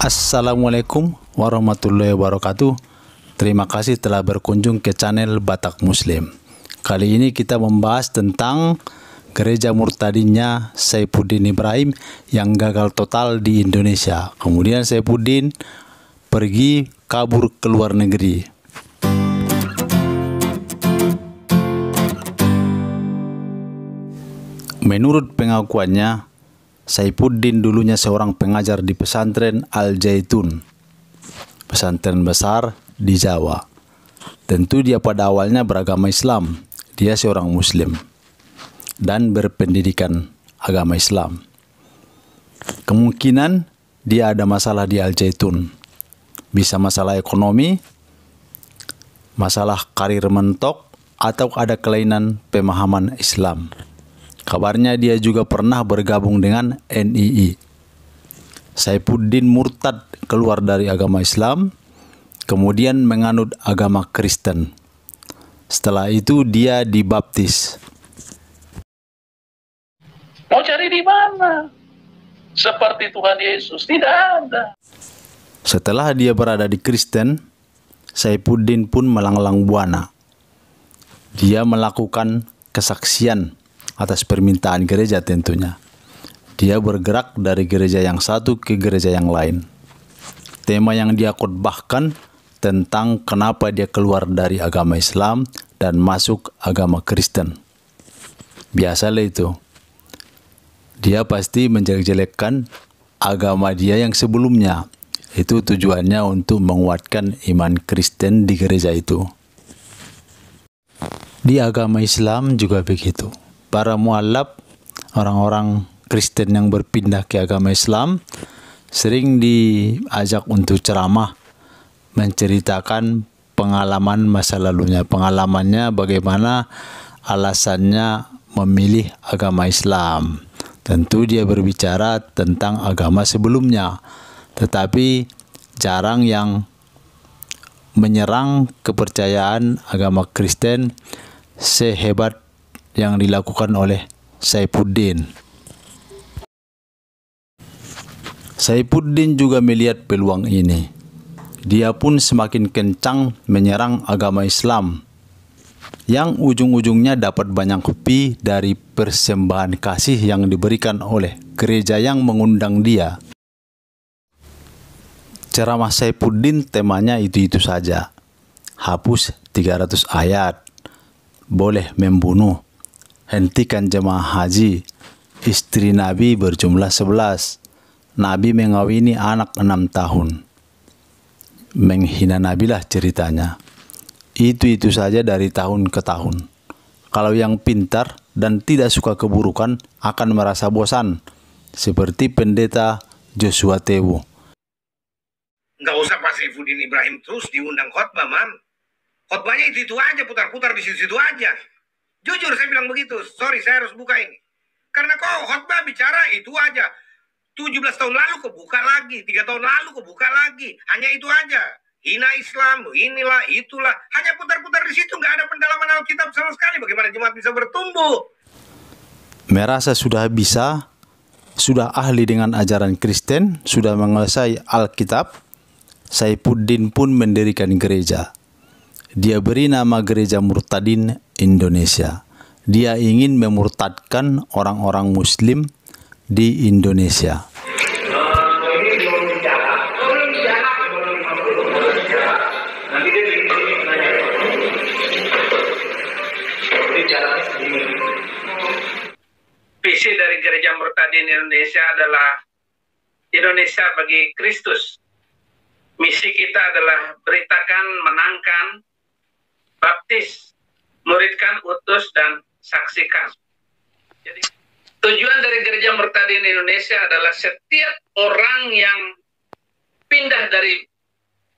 Assalamualaikum warahmatullahi wabarakatuh. Terima kasih telah berkunjung ke channel Batak Muslim. Kali ini kita membahas tentang gereja murtadinnya Saifuddin Ibrahim yang gagal total di Indonesia. Kemudian Saifuddin pergi kabur ke luar negeri. Menurut pengakuannya, Saifuddin dulunya seorang pengajar di pesantren Al-Zaitun, pesantren besar di Jawa. Tentu dia pada awalnya beragama Islam. Dia seorang Muslim dan berpendidikan agama Islam. Kemungkinan dia ada masalah di Al-Zaitun. Bisa masalah ekonomi, masalah karir mentok, atau ada kelainan pemahaman Islam. Kabarnya dia juga pernah bergabung dengan NII. Saifuddin murtad keluar dari agama Islam, kemudian menganut agama Kristen. Setelah itu dia dibaptis. Mau cari di mana? Seperti Tuhan Yesus, tidak ada. Setelah dia berada di Kristen, Saifuddin pun melanglang buana. Dia melakukan kesaksian atas permintaan gereja tentunya. Dia bergerak dari gereja yang satu ke gereja yang lain. Tema yang dia khotbahkan tentang kenapa dia keluar dari agama Islam dan masuk agama Kristen. Biasalah itu. Dia pasti menjelek-jelekkan agama dia yang sebelumnya. Itu tujuannya untuk menguatkan iman Kristen di gereja itu. Di agama Islam juga begitu. Para mualaf, orang-orang Kristen yang berpindah ke agama Islam, sering diajak untuk ceramah, menceritakan pengalaman masa lalunya. Pengalamannya bagaimana alasannya memilih agama Islam. Tentu dia berbicara tentang agama sebelumnya, tetapi jarang yang menyerang kepercayaan agama Kristen sehebat yang dilakukan oleh Saifuddin. Saifuddin juga melihat peluang ini. Dia pun semakin kencang menyerang agama Islam, yang ujung-ujungnya dapat banyak kopi dari persembahan kasih yang diberikan oleh gereja yang mengundang dia. Ceramah Saifuddin temanya itu-itu saja. Hapus 300 ayat, boleh membunuh, hentikan jemaah haji, istri Nabi berjumlah 11, Nabi mengawini anak 6 tahun. Menghina Nabi lah ceritanya. Itu-itu saja dari tahun ke tahun. Kalau yang pintar dan tidak suka keburukan akan merasa bosan, seperti pendeta Joshua Tewu. Nggak usah Pak Saifuddin Ibrahim terus diundang khotbah, Mam. Khotbahnya itu aja, putar-putar di situ-situ aja. Jujur saya bilang begitu. Sorry, saya harus buka ini. Karena kok khotbah bicara itu aja. 17 tahun lalu kebuka lagi, 3 tahun lalu kebuka lagi. Hanya itu aja. Hina Islam, inilah, itulah. Hanya putar-putar di situ, nggak ada pendalaman Alkitab sama sekali. Bagaimana jemaat bisa bertumbuh? Merasa sudah bisa, sudah ahli dengan ajaran Kristen, sudah menguasai Alkitab, Saifuddin pun mendirikan gereja. Dia beri nama Gereja Murtadin Indonesia. Dia ingin memurtadkan orang-orang Muslim di Indonesia. Visi dari Gereja Murtadin Indonesia adalah Indonesia bagi Kristus. Misi kita adalah beritakan, menangkan, baptis, muridkan, utus, dan saksikan. Jadi, tujuan dari Gereja Murtadin Indonesia adalah setiap orang yang pindah dari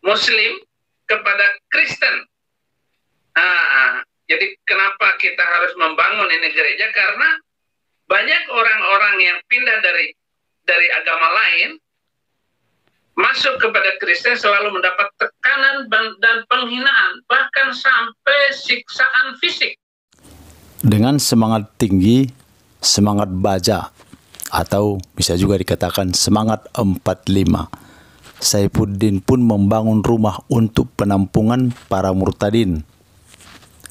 Muslim kepada Kristen. Jadi kenapa kita harus membangun ini gereja? Karena banyak orang-orang yang pindah dari agama lain masuk kepada Kristen selalu mendapat tekanan dan penghinaan, bahkan sampai siksaan fisik. Dengan semangat tinggi, semangat baja, atau bisa juga dikatakan semangat 45. Saifuddin pun membangun rumah untuk penampungan para murtadin.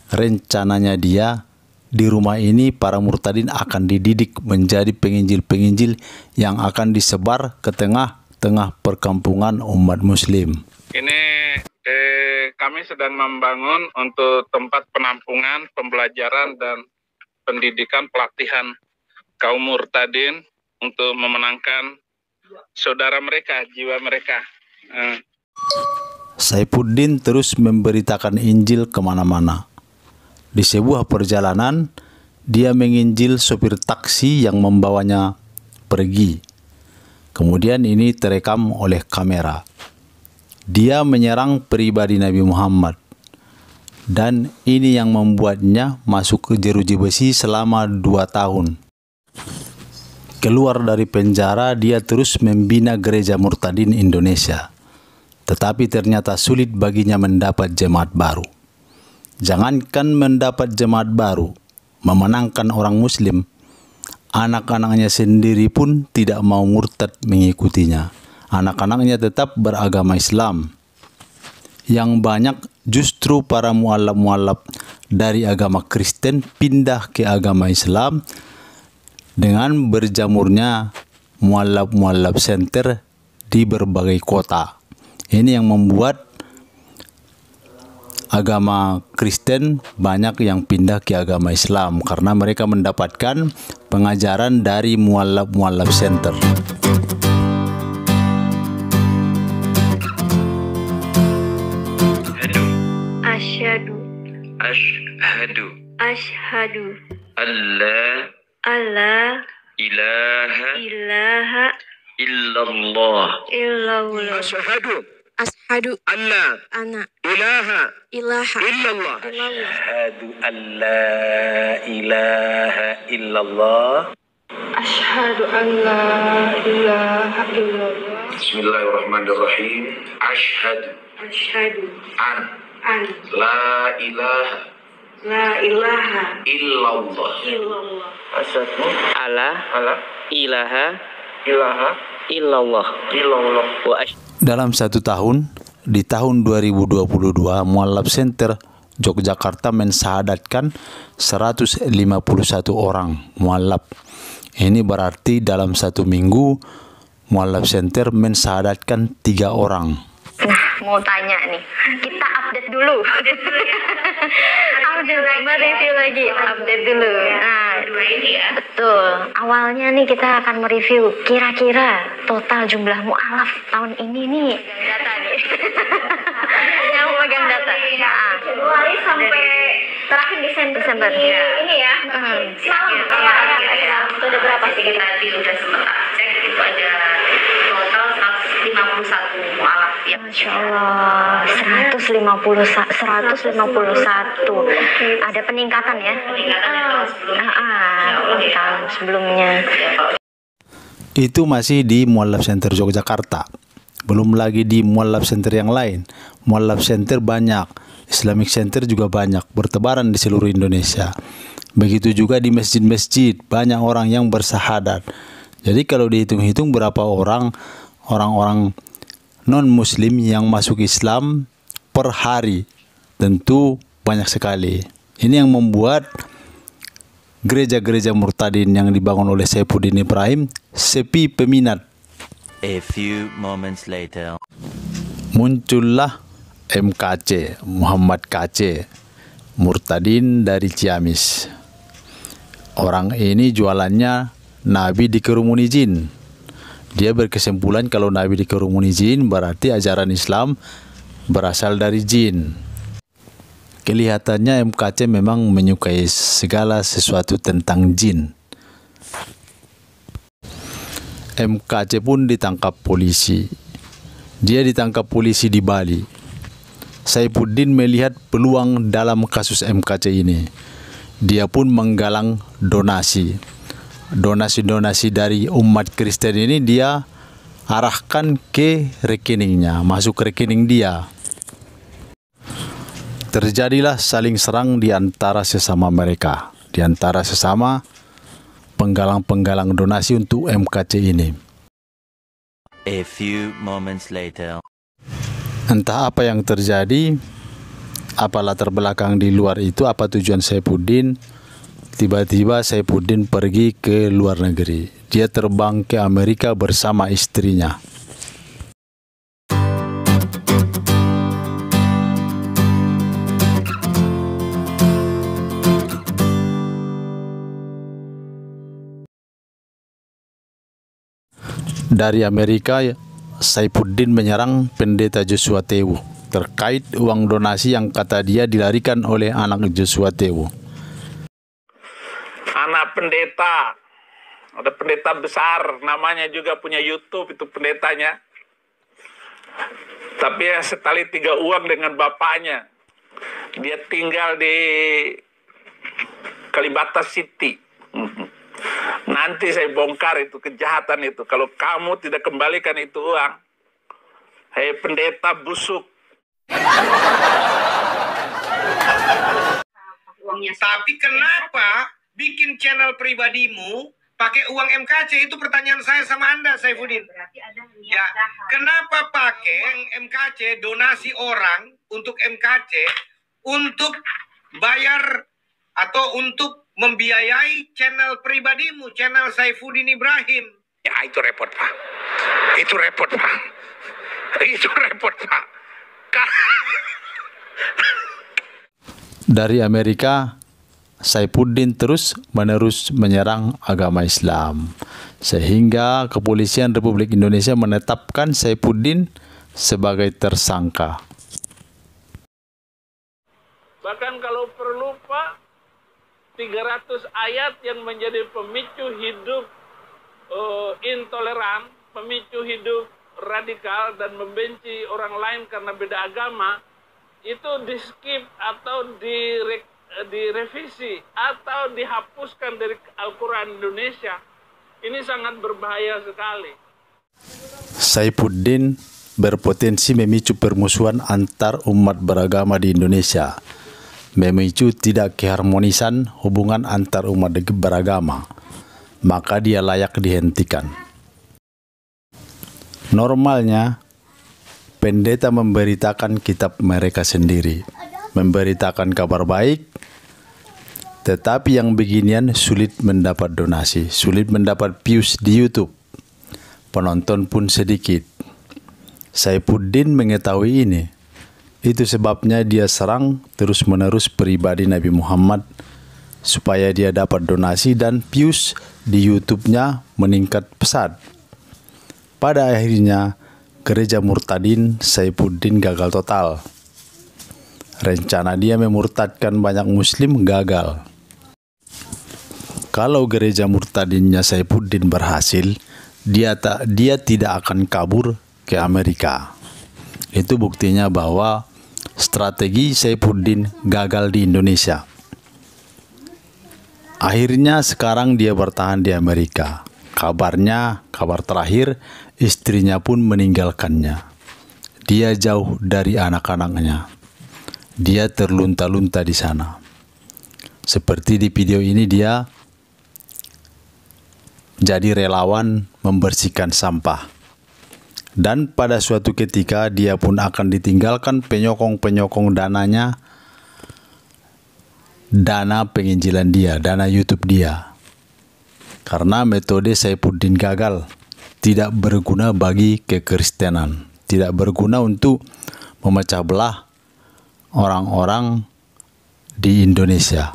Rencananya dia, di rumah ini para murtadin akan dididik menjadi penginjil-penginjil yang akan disebar ke tengah-tengah perkampungan umat muslim. Ini kami sedang membangun untuk tempat penampungan, pembelajaran, dan pendidikan pelatihan kaum murtadin untuk memenangkan saudara mereka, jiwa mereka. Saifuddin terus memberitakan Injil kemana-mana. Di sebuah perjalanan, dia menginjil sopir taksi yang membawanya pergi. Kemudian ini terekam oleh kamera. Dia menyerang pribadi Nabi Muhammad. Dan ini yang membuatnya masuk ke jeruji besi selama 2 tahun. Keluar dari penjara, dia terus membina gereja murtadin Indonesia. Tetapi ternyata sulit baginya mendapat jemaat baru. Jangankan mendapat jemaat baru, memenangkan orang muslim, anak-anaknya sendiri pun tidak mau murtad mengikutinya. Anak-anaknya tetap beragama Islam. Yang banyak justru para mualaf-mualaf dari agama Kristen pindah ke agama Islam dengan berjamurnya mualaf-mualaf center di berbagai kota. Ini yang membuat agama Kristen banyak yang pindah ke agama Islam karena mereka mendapatkan pengajaran dari mualaf-mualaf center. Asyhadu. Asyhadu. Asyhadu. Allah. Allah. Ilaha. Ilaha. Illallah. Illallah. Asyhadu Asyhadu. alla Ana. ilaha Ilaha. illallah. Illallah. Asyhadu an la ilaha illallah. Asyhadu an la ilaha illallah. Bismillahirrahmanirrahim. Asyhadu Asyhadu an an la ilaha la ilaha illallah. illallah. Asyhadu Allah ilaha ilaha illallah illallah. wa Dalam 1 tahun, di tahun 2022, Mualaf Center Yogyakarta mensahadatkan 151 orang mualaf. Ini berarti dalam 1 minggu, Mualaf Center mensahadatkan 3 orang. Nah, mau tanya nih, kita update dulu. Update mereview lagi, update dulu. Nah, Dua ini ya. betul. Awalnya nih kita akan mereview kira-kira total jumlah mualaf tahun ini nih. Data nih. Yang megang data. Nah, Januari sampai terakhir Desember. Ini ya. Semalam itu ada berapa sih? Tadi udah sempat cek itu ada total 151 mualaf ya. Masya Allah, 151. Ada peningkatan ya? Peningkatan dari tahun sebelumnya. Tahun sebelumnya. Itu masih di Mualaf Center Yogyakarta. Belum lagi di Mualaf Center yang lain. Mualaf Center banyak, Islamic Center juga banyak, bertebaran di seluruh Indonesia. Begitu juga di masjid-masjid, banyak orang yang bersahadat. Jadi kalau dihitung-hitung berapa orang non-muslim yang masuk Islam per hari, tentu banyak sekali. Ini yang membuat gereja-gereja murtadin yang dibangun oleh Saifuddin Ibrahim sepi peminat. A few moments later. Muncullah MKC, Muhammad KC, murtadin dari Ciamis. Orang ini jualannya Nabi dikerumuni jin. Dia berkesimpulan kalau Nabi dikerumuni jin berarti ajaran Islam berasal dari jin. Kelihatannya MKC memang menyukai segala sesuatu tentang jin. MKC pun ditangkap polisi. Dia ditangkap polisi di Bali. Saifuddin melihat peluang dalam kasus MKC ini. Dia pun menggalang donasi. Donasi-donasi dari umat Kristen ini dia arahkan ke rekeningnya, masuk ke rekening dia. Terjadilah saling serang di antara sesama mereka, di antara sesama penggalang-penggalang donasi untuk MKC ini. A few moments later. Entah apa yang terjadi, apa latar belakang di luar itu, apa tujuan Saifuddin. Tiba-tiba Saifuddin pergi ke luar negeri. Dia terbang ke Amerika bersama istrinya. Dari Amerika, Saifuddin menyerang pendeta Joshua Tewu terkait uang donasi yang kata dia dilarikan oleh anak Joshua Tewu. Anak pendeta, ada pendeta besar, namanya juga punya YouTube itu pendetanya. Tapi ya setali 3 uang dengan bapaknya. Dia tinggal di Kalibata City. Nanti saya bongkar itu kejahatan itu. Kalau kamu tidak kembalikan itu uang, hei pendeta busuk. Tapi kenapa bikin channel pribadimu pakai uang MKC? Itu pertanyaan saya sama Anda, Saifuddin. Ya, kenapa pakai MKC, donasi orang untuk MKC untuk bayar atau untuk membiayai channel pribadimu, channel Saifuddin Ibrahim? Ya itu repot Pak. Itu repot Pak. Itu repot Pak. Dari Amerika, Saifuddin terus-menerus menyerang agama Islam, sehingga Kepolisian Republik Indonesia menetapkan Saifuddin sebagai tersangka. Bahkan kalau perlu Pak, 300 ayat yang menjadi pemicu hidup intoleran, pemicu hidup radikal dan membenci orang lain karena beda agama, itu di-skip atau direvisi atau dihapuskan dari Al-Quran Indonesia. Ini sangat berbahaya sekali. Saifuddin berpotensi memicu permusuhan antar umat beragama di Indonesia, memicu tidak keharmonisan hubungan antar umat beragama, maka dia layak dihentikan. Normalnya, pendeta memberitakan kitab mereka sendiri, memberitakan kabar baik, tetapi yang beginian sulit mendapat donasi, sulit mendapat views di YouTube. Penonton pun sedikit. Saifuddin mengetahui ini. Itu sebabnya dia serang terus-menerus pribadi Nabi Muhammad supaya dia dapat donasi dan views di YouTube-nya meningkat pesat. Pada akhirnya, gereja murtadin Saifuddin gagal total. Rencana dia memurtadkan banyak muslim gagal. Kalau gereja murtadinnya Saifuddin berhasil, dia tidak akan kabur ke Amerika. Itu buktinya bahwa strategi Saifuddin gagal di Indonesia. Akhirnya sekarang dia bertahan di Amerika. Kabarnya, kabar terakhir, istrinya pun meninggalkannya. Dia jauh dari anak-anaknya. Dia terlunta-lunta di sana. Seperti di video ini, dia jadi relawan membersihkan sampah. Dan pada suatu ketika dia pun akan ditinggalkan penyokong-penyokong dananya, dana penginjilan dia, dana YouTube dia. Karena metode Saifuddin gagal, tidak berguna bagi kekristenan, tidak berguna untuk memecah belah orang-orang di Indonesia.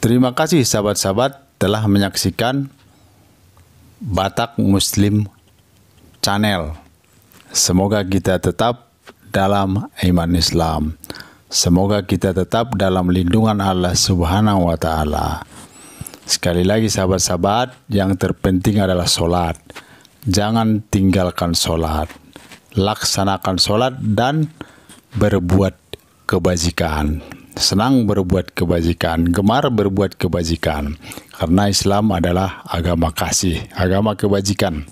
Terima kasih sahabat-sahabat telah menyaksikan Batak Muslim Channel. Semoga kita tetap dalam iman Islam. Semoga kita tetap dalam lindungan Allah Subhanahu wa Ta'ala. Sekali lagi sahabat-sahabat, yang terpenting adalah sholat. Jangan tinggalkan sholat. Laksanakan sholat dan berbuat kebajikan. Senang berbuat kebajikan, gemar berbuat kebajikan. Karena Islam adalah agama kasih, agama kebajikan.